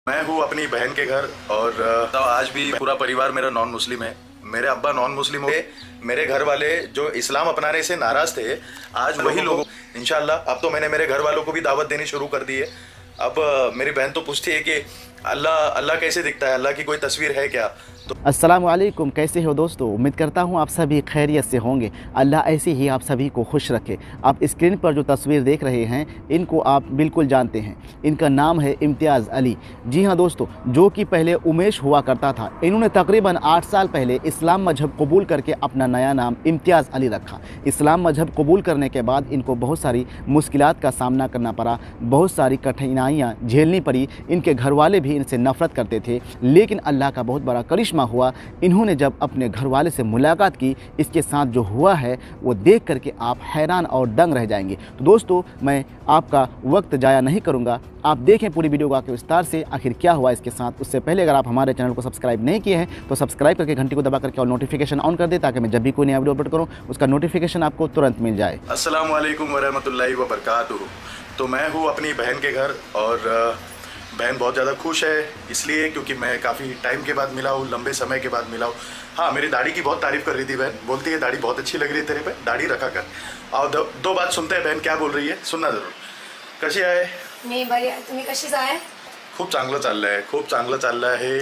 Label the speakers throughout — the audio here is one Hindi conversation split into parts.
Speaker 1: मैं हूँ अपनी बहन के घर और तो आज भी पूरा परिवार मेरा नॉन मुस्लिम है। मेरे अब्बा नॉन मुस्लिम हो, मेरे घर वाले जो इस्लाम अपनाने से नाराज थे, आज वही लोग इंशाल्लाह। अब तो मैंने मेरे घर वालों को भी दावत देनी शुरू कर दी है। अब मेरी बहन तो पूछती है कि अल्लाह अल्लाह कैसे दिखता है, अल्लाह की कोई तस्वीर है क्या? तो
Speaker 2: अस्सलाम वालेकुम, कैसे हो दोस्तों? उम्मीद करता हूँ आप सभी खैरियत से होंगे। अल्लाह ऐसे ही आप सभी को खुश रखे। आप स्क्रीन पर जो तस्वीर देख रहे हैं, इनको आप बिल्कुल जानते हैं। इनका नाम है इम्तियाज़ अली। जी हाँ दोस्तों, जो कि पहले उमेश हुआ करता था। इन्होंने तकरीबन 8 साल पहले इस्लाम मजहब कबूल करके अपना नया नाम इम्तियाज़ अली रखा। इस्लाम मजहब कबूल करने के बाद इनको बहुत सारी मुश्किलात का सामना करना पड़ा, बहुत सारी कठिनाइयाँ झेलनी पड़ी। इनके घर वाले भी इनसे नफ़रत करते थे, लेकिन अल्लाह का बहुत बड़ा करिश्मा हुआ। इन्होंने जब अपने घर वाले से मुलाकात की, इसके साथ जो हुआ है वो देख करके आप हैरान और दंग रह जाएंगे। तो दोस्तों, मैं आपका वक्त जाया नहीं करूंगा, आप देखें पूरी वीडियो को विस्तार से, आखिर क्या हुआ इसके साथ। उससे पहले अगर आप हमारे चैनल को सब्सक्राइब नहीं किए हैं तो सब्सक्राइब करके घंटी को दबा करके और नोटिफिकेशन ऑन कर दे, ताकि मैं जब भी कोई नया वीडियो अपलोड करूँ उसका नोटिफिकेशन आपको तुरंत मिल जाए।
Speaker 1: अस्सलाम वालेकुम वरहमतुल्लाहि वबरकातुहू। तो मैं हूँ अपनी बहन के घर और बहन बहुत ज़्यादा खुश है, इसलिए क्योंकि मैं काफ़ी टाइम के बाद मिला हूँ, लंबे समय के बाद मिला हूँ। हाँ, मेरी दाढ़ी की बहुत तारीफ़ कर रही थी बहन, बोलती है दाढ़ी बहुत अच्छी लग रही है तेरे पे, दाढ़ी रखा कर। और दो बात सुनते हैं बहन क्या बोल रही है, सुनना ज़रूर। कशी आहे?
Speaker 3: मी बरी आहे, तुम्ही कशीच आहे?
Speaker 1: खूप चांगलं चाललं आहे, खूप चांगलं चाललं है।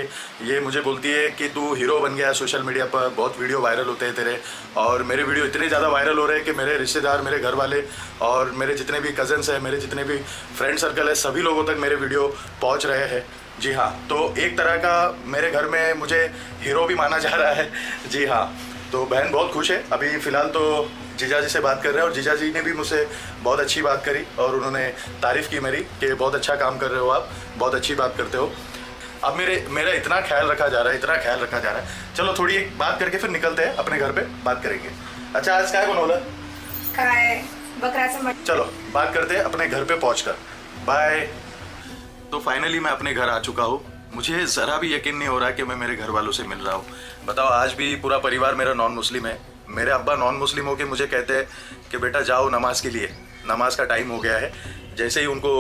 Speaker 1: ये मुझे बोलती है कि तू हीरो बन गया है सोशल मीडिया पर, बहुत वीडियो वायरल होते हैं तेरे, और मेरे वीडियो इतने ज़्यादा वायरल हो रहे हैं कि मेरे रिश्तेदार, मेरे घर वाले और मेरे जितने भी कज़न्स हैं, मेरे जितने भी फ्रेंड सर्कल है, सभी लोगों तक मेरे वीडियो पहुंच रहे हैं। जी हाँ, तो एक तरह का मेरे घर में मुझे हीरो भी माना जा रहा है। जी हाँ, तो बहन बहुत खुश है। अभी फ़िलहाल तो जीजा जी से बात कर रहे हैं और जीजा जी ने भी मुझसे बहुत अच्छी बात करी और उन्होंने तारीफ़ की मेरी कि बहुत अच्छा काम कर रहे हो आप, बहुत अच्छी बात करते हो। अब मेरा इतना ख्याल रखा जा रहा है, इतना ख्याल रखा जा रहा है। चलो थोड़ी एक बात करके फिर निकलते हैं, अपने घर पे बात करेंगे। अच्छा, आज क्या बनवलं?
Speaker 3: काय बकराचं मटण।
Speaker 1: चलो बात करते हैं अपने घर पे पहुँचकर। बाय। तो फाइनली मैं अपने घर आ चुका हूँ। मुझे ज़रा भी यकीन नहीं हो रहा कि मैं मेरे घर वालों से मिल रहा हूँ। बताओ, आज भी पूरा परिवार मेरा नॉन मुस्लिम है। मेरे अब्बा नॉन मुस्लिम होके मुझे कहते हैं कि बेटा जाओ नमाज के लिए, नमाज का टाइम हो गया है। जैसे ही उनको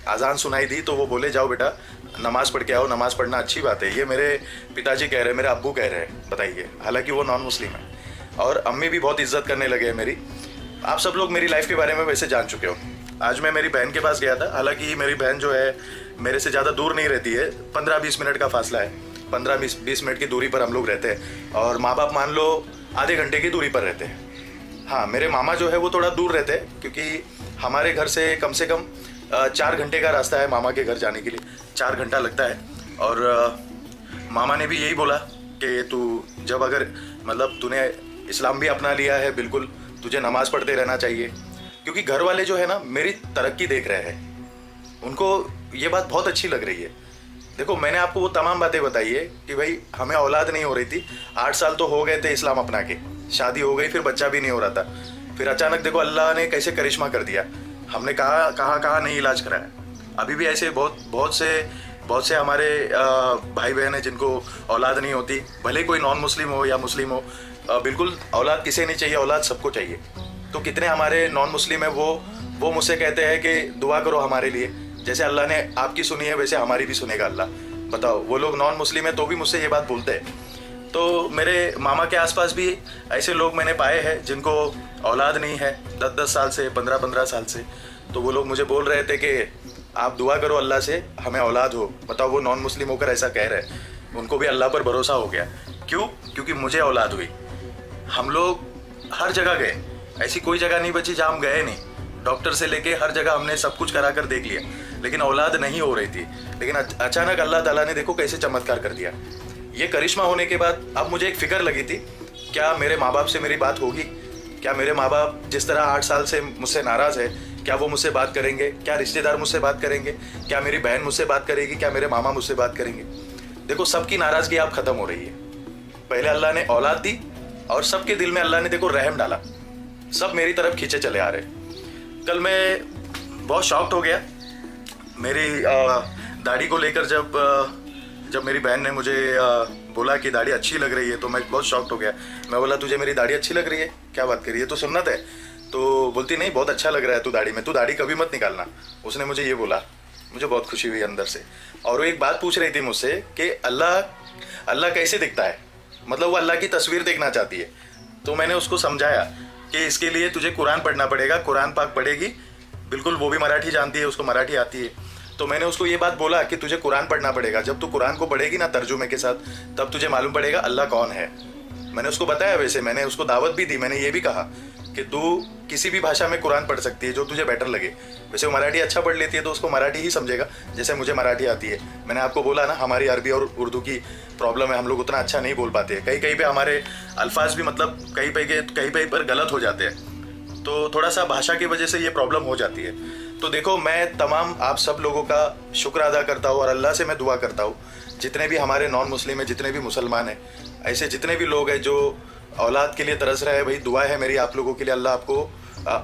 Speaker 1: अजान सुनाई दी तो वो बोले जाओ बेटा नमाज़ पढ़ के आओ, नमाज़ पढ़ना अच्छी बात है। ये मेरे पिताजी कह रहे हैं, मेरे अब्बू कह रहे हैं, बताइए। हालांकि वो नॉन मुस्लिम है और अम्मी भी बहुत इज्जत करने लगे हैं मेरी। आप सब लोग मेरी लाइफ के बारे में वैसे जान चुके हो। आज मैं मेरी बहन के पास गया था। हालांकि मेरी बहन जो है मेरे से ज़्यादा दूर नहीं रहती है, 15-20 मिनट का फासला है, 15-20 मिनट की दूरी पर हम लोग रहते हैं। और माँ बाप मान लो आधे घंटे की दूरी पर रहते हैं। हाँ, मेरे मामा जो है वो थोड़ा दूर रहते हैं, क्योंकि हमारे घर से कम 4 घंटे का रास्ता है मामा के घर जाने के लिए, 4 घंटा लगता है। और मामा ने भी यही बोला कि तू जब अगर मतलब तूने इस्लाम भी अपना लिया है, बिल्कुल तुझे नमाज़ पढ़ते रहना चाहिए। क्योंकि घर वाले जो है ना मेरी तरक्की देख रहे हैं, उनको ये बात बहुत अच्छी लग रही है। देखो, मैंने आपको वो तमाम बातें बताई है कि भाई हमें औलाद नहीं हो रही थी, 8 साल तो हो गए थे इस्लाम अपना के, शादी हो गई, फिर बच्चा भी नहीं हो रहा था। फिर अचानक देखो अल्लाह ने कैसे करिश्मा कर दिया। हमने कहाँ नहीं इलाज कराया। अभी भी ऐसे बहुत से हमारे भाई बहन हैं जिनको औलाद नहीं होती, भले कोई नॉन मुस्लिम हो या मुस्लिम हो। बिल्कुल औलाद किसे नहीं चाहिए, औलाद सबको चाहिए। तो कितने हमारे नॉन मुस्लिम है वो मुझसे कहते हैं कि दुआ करो हमारे लिए। जैसे अल्लाह ने आपकी सुनी है वैसे हमारी भी सुनेगा अल्लाह। बताओ, वो लोग नॉन मुस्लिम है तो भी मुझसे ये बात बोलते हैं। तो मेरे मामा के आसपास भी ऐसे लोग मैंने पाए हैं जिनको औलाद नहीं है 10-10 साल से, 15-15 साल से। तो वो लोग मुझे बोल रहे थे कि आप दुआ करो अल्लाह से हमें औलाद हो। बताओ, वो नॉन मुस्लिम होकर ऐसा कह रहे हैं, उनको भी अल्लाह पर भरोसा हो गया। क्यों? क्योंकि मुझे औलाद हुई। हम लोग हर जगह गए, ऐसी कोई जगह नहीं बची जहाँ हम गए नहीं। डॉक्टर से लेके हर जगह हमने सब कुछ करा कर देख लिया, लेकिन औलाद नहीं हो रही थी। लेकिन अचानक अल्लाह ताला ने देखो कैसे चमत्कार कर दिया। ये करिश्मा होने के बाद अब मुझे एक फ़िक्र लगी थी, क्या मेरे माँ बाप से मेरी बात होगी? क्या मेरे माँ बाप जिस तरह 8 साल से मुझसे नाराज़ है, क्या वो मुझसे बात करेंगे? क्या रिश्तेदार मुझसे बात करेंगे? क्या मेरी बहन मुझसे बात करेगी? क्या मेरे मामा मुझसे बात करेंगे? देखो, सबकी नाराज़गी अब ख़त्म हो रही है। पहले अल्लाह ने औलाद दी और सबके दिल में अल्लाह ने देखो रहम डाला, सब मेरी तरफ खींचे चले आ रहे। कल मैं बहुत शॉक्ड हो गया मेरी दाढ़ी को लेकर। जब मेरी बहन ने मुझे बोला कि दाढ़ी अच्छी लग रही है तो मैं बहुत शॉक्ड हो गया। मैं बोला तुझे मेरी दाढ़ी अच्छी लग रही है? क्या बात करी है, तो सुन्नत है। तो बोलती नहीं, बहुत अच्छा लग रहा है तू दाढ़ी में, तू दाढ़ी कभी मत निकालना। उसने मुझे ये बोला। मुझे बहुत खुशी हुई अंदर से। और वो एक बात पूछ रही थी मुझसे कि अल्लाह कैसे दिखता है, मतलब वो अल्लाह की तस्वीर देखना चाहती है। तो मैंने उसको समझाया कि इसके लिए तुझे कुरान पढ़ना पड़ेगा, कुरान पाक पढ़ेगी, बिल्कुल वो भी मराठी जानती है, उसको मराठी आती है। तो मैंने उसको ये बात बोला कि तुझे कुरान पढ़ना पड़ेगा, जब तू कुरान को पढ़ेगी ना तर्जुमे के साथ, तब तुझे मालूम पड़ेगा अल्लाह कौन है। मैंने उसको बताया, वैसे मैंने उसको दावत भी दी, मैंने ये भी कहा कि तू किसी भी भाषा में कुरान पढ़ सकती है जो तुझे बेटर लगे। वैसे वो मराठी अच्छा पढ़ लेती है तो उसको मराठी ही समझेगा, जैसे मुझे मराठी आती है। मैंने आपको बोला ना, हमारी अरबी और उर्दू की प्रॉब्लम है, हम लोग उतना अच्छा नहीं बोल पाते, कहीं कहीं पे हमारे अल्फाज भी मतलब कहीं पे पर गलत हो जाते हैं, तो थोड़ा सा भाषा की वजह से ये प्रॉब्लम हो जाती है। तो देखो, मैं तमाम आप सब लोगों का शुक्र अदा करता हूँ और अल्लाह से मैं दुआ करता हूँ, जितने भी हमारे नॉन मुस्लिम हैं, जितने भी मुसलमान हैं, ऐसे जितने भी लोग हैं जो औलाद के लिए तरस रहे हैं, भाई दुआ है मेरी आप लोगों के लिए, अल्लाह आपको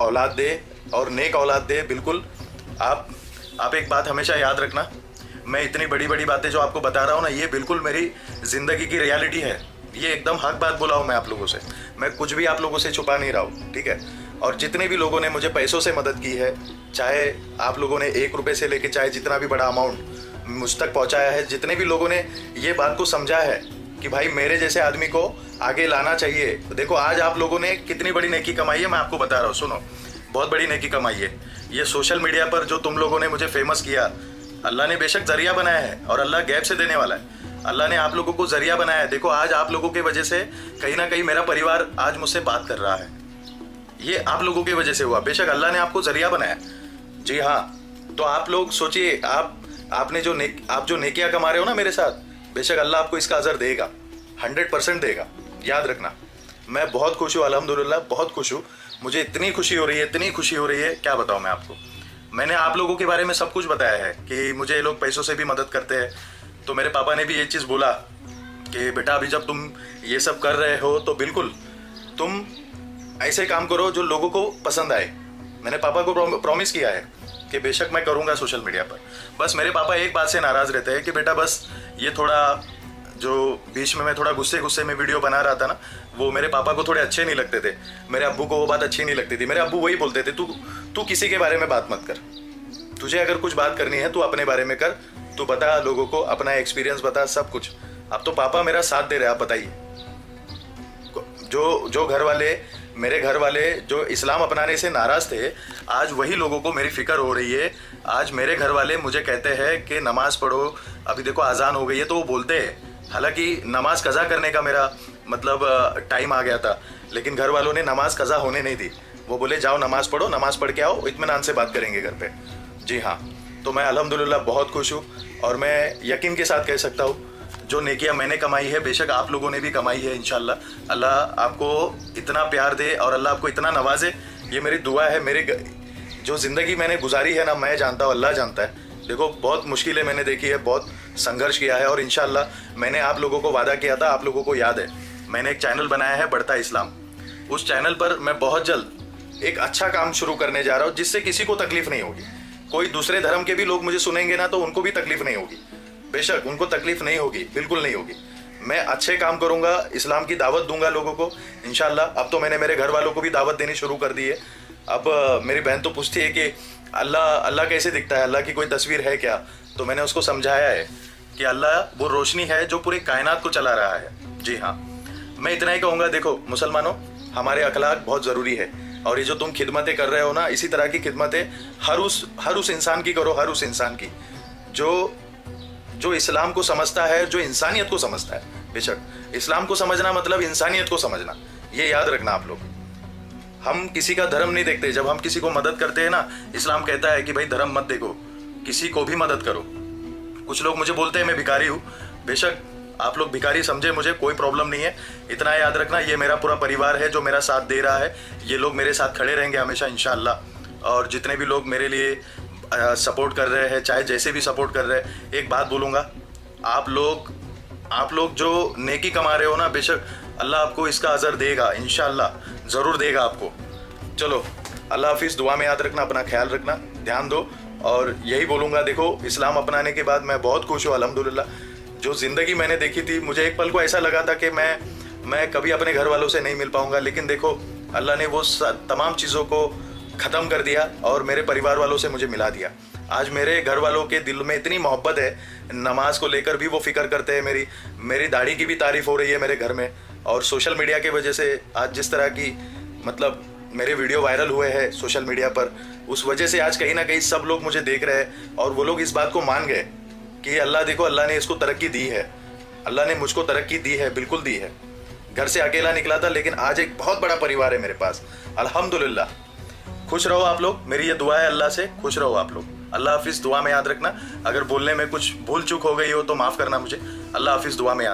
Speaker 1: औलाद दे और नेक औलाद दे। बिल्कुल आप एक बात हमेशा याद रखना, मैं इतनी बड़ी बड़ी बातें जो आपको बता रहा हूँ ना, ये बिल्कुल मेरी ज़िंदगी की रियलिटी है, ये एकदम हक बात बोला हूँ मैं आप लोगों से, मैं कुछ भी आप लोगों से छुपा नहीं रहा हूँ, ठीक है। और जितने भी लोगों ने मुझे पैसों से मदद की है, चाहे आप लोगों ने 1 रुपये से लेके चाहे जितना भी बड़ा अमाउंट मुझ तक पहुँचाया है, जितने भी लोगों ने ये बात को समझा है कि भाई मेरे जैसे आदमी को आगे लाना चाहिए। देखो आज आप लोगों ने कितनी बड़ी नेकी कमाई है, मैं आपको बता रहा हूँ, सुनो, बहुत बड़ी नेकी कमाई है। ये सोशल मीडिया पर जो तुम लोगों ने मुझे फेमस किया, अल्लाह ने बेशक जरिया बनाया है और अल्लाह गैब से देने वाला है। अल्लाह ने आप लोगों को जरिया बनाया है। देखो आज आप लोगों की वजह से कहीं ना कहीं मेरा परिवार आज मुझसे बात कर रहा है, ये आप लोगों की वजह से हुआ। बेशक अल्लाह ने आपको जरिया बनाया, जी हाँ। तो आप लोग सोचिए, आप जो नेकियां कमा रहे हो ना मेरे साथ, बेशक अल्लाह आपको इसका अजर देगा, 100% देगा, याद रखना। मैं बहुत खुश हूँ, अल्हम्दुलिल्लाह बहुत खुश हूँ। मुझे इतनी खुशी हो रही है, इतनी खुशी हो रही है, क्या बताऊँ मैं आपको। मैंने आप लोगों के बारे में सब कुछ बताया है कि मुझे ये लोग पैसों से भी मदद करते हैं। तो मेरे पापा ने भी ये चीज़ बोला कि बेटा अभी जब तुम ये सब कर रहे हो तो बिल्कुल तुम ऐसे काम करो जो लोगों को पसंद आए। मैंने पापा को प्रॉमिस किया है कि बेशक मैं करूँगा सोशल मीडिया पर। बस मेरे पापा एक बात से नाराज़ रहते हैं कि बेटा बस ये थोड़ा जो बीच में मैं थोड़ा गुस्से में वीडियो बना रहा था ना, वो मेरे पापा को थोड़े अच्छे नहीं लगते थे। मेरे अब्बू को वो बात अच्छी नहीं लगती थी। मेरे अब्बू वही बोलते थे, तू किसी के बारे में बात मत कर, तुझे अगर कुछ बात करनी है तू अपने बारे में कर, तू बता लोगों को, अपना एक्सपीरियंस बता, सब कुछ। अब तो पापा मेरा साथ दे रहे हैं। आप बताइए, जो घर वाले, मेरे घर वाले जो इस्लाम अपनाने से नाराज़ थे, आज वही लोगों को मेरी फ़िक्र हो रही है। आज मेरे घर वाले मुझे कहते हैं कि नमाज़ पढ़ो, अभी देखो अजान हो गई है तो वो बोलते हैं। हालांकि नमाज कज़ा करने का मेरा मतलब टाइम आ गया था, लेकिन घर वालों ने नमाज कज़ा होने नहीं दी। वो बोले जाओ नमाज़ पढ़ो, नमाज़ पढ़ के आओ, इत्मीनान से बात करेंगे घर पे। जी हाँ, तो मैं अल्हम्दुलिल्लाह बहुत खुश हूँ और मैं यकीन के साथ कह सकता हूँ जो नेकियां मैंने कमाई है बेशक आप लोगों ने भी कमाई है। इंशाल्लाह अल्लाह आपको इतना प्यार दे और अल्लाह आपको इतना नवाजे, ये मेरी दुआ है। मेरी जो ज़िंदगी मैंने गुजारी है ना, मैं जानता हूँ, अल्लाह जानता है। देखो बहुत मुश्किलें मैंने देखी है, बहुत संघर्ष किया है और इंशाल्लाह मैंने आप लोगों को वादा किया था, आप लोगों को याद है, मैंने एक चैनल बनाया है बढ़ता इस्लाम। उस चैनल पर मैं बहुत जल्द एक अच्छा काम शुरू करने जा रहा हूँ जिससे किसी को तकलीफ नहीं होगी। कोई दूसरे धर्म के भी लोग मुझे सुनेंगे ना तो उनको भी तकलीफ नहीं होगी, बेशक उनको तकलीफ नहीं होगी, बिल्कुल नहीं होगी। मैं अच्छे काम करूंगा, इस्लाम की दावत दूंगा लोगों को इंशाल्लाह। अब तो मैंने मेरे घर वालों को भी दावत देनी शुरू कर दी है। अब मेरी बहन तो पूछती है कि अल्लाह कैसे दिखता है, अल्लाह की कोई तस्वीर है क्या? तो मैंने उसको समझाया है कि अल्लाह वो रोशनी है जो पूरी कायनात को चला रहा है। जी हाँ, मैं इतना ही कहूँगा। देखो मुसलमानों, हमारे अखलाक बहुत ज़रूरी है और ये जो तुम खिदमतें कर रहे हो ना, इसी तरह की खिदमतें हर उस इंसान की करो, हर उस इंसान की जो इस्लाम को समझता है, जो इंसानियत को समझता है। बेशक इस्लाम को समझना मतलब इंसानियत को समझना, ये याद रखना आप लोग। हम किसी का धर्म नहीं देखते। जब हम किसी को मदद करते हैं ना, इस्लाम कहता है कि भाई धर्म मत देखो, किसी को भी मदद करो। कुछ लोग मुझे बोलते हैं मैं भिखारी हूँ, बेशक आप लोग भिखारी समझे, मुझे कोई प्रॉब्लम नहीं है। इतना याद रखना, ये मेरा पूरा परिवार है जो मेरा साथ दे रहा है। ये लोग मेरे साथ खड़े रहेंगे हमेशा इंशाअल्लाह। और जितने भी लोग मेरे लिए सपोर्ट कर रहे हैं, चाहे जैसे भी सपोर्ट कर रहे हैं, एक बात बोलूँगा, आप लोग जो नेकी कमा रहे हो ना, बेशक अल्लाह आपको इसका अजर देगा इंशाअल्लाह, ज़रूर देगा आपको। चलो अल्लाह हाफिज़, दुआ में याद रखना, अपना ख्याल रखना, ध्यान दो। और यही बोलूँगा, देखो इस्लाम अपनाने के बाद मैं बहुत खुश हूँ अल्हम्दुलिल्लाह। जो ज़िंदगी मैंने देखी थी, मुझे एक पल को ऐसा लगा था कि मैं कभी अपने घर वालों से नहीं मिल पाऊँगा, लेकिन देखो अल्लाह ने वो तमाम चीज़ों को ख़त्म कर दिया और मेरे परिवार वालों से मुझे मिला दिया। आज मेरे घर वालों के दिल में इतनी मोहब्बत है, नमाज को लेकर भी वो फिक्र करते हैं, मेरी दाढ़ी की भी तारीफ हो रही है मेरे घर में। और सोशल मीडिया की वजह से आज जिस तरह की मतलब मेरे वीडियो वायरल हुए हैं सोशल मीडिया पर, उस वजह से आज कहीं ना कहीं सब लोग मुझे देख रहे हैं और वो लोग इस बात को मान गए कि अल्लाह देखो, अल्लाह ने इसको तरक्की दी है, अल्लाह ने मुझको तरक्की दी है, बिल्कुल दी है। घर से अकेला निकला था लेकिन आज एक बहुत बड़ा परिवार है मेरे पास, अल्हम्दुलिल्लाह। खुश रहो आप लोग, मेरी ये दुआ है अल्लाह से, खुश रहो आप लोग। अल्लाह हाफिज़, दुआ में याद रखना। अगर बोलने में कुछ भूल चूक हो गई हो तो माफ़ करना मुझे। अल्लाह हाफिज़, दुआ में याद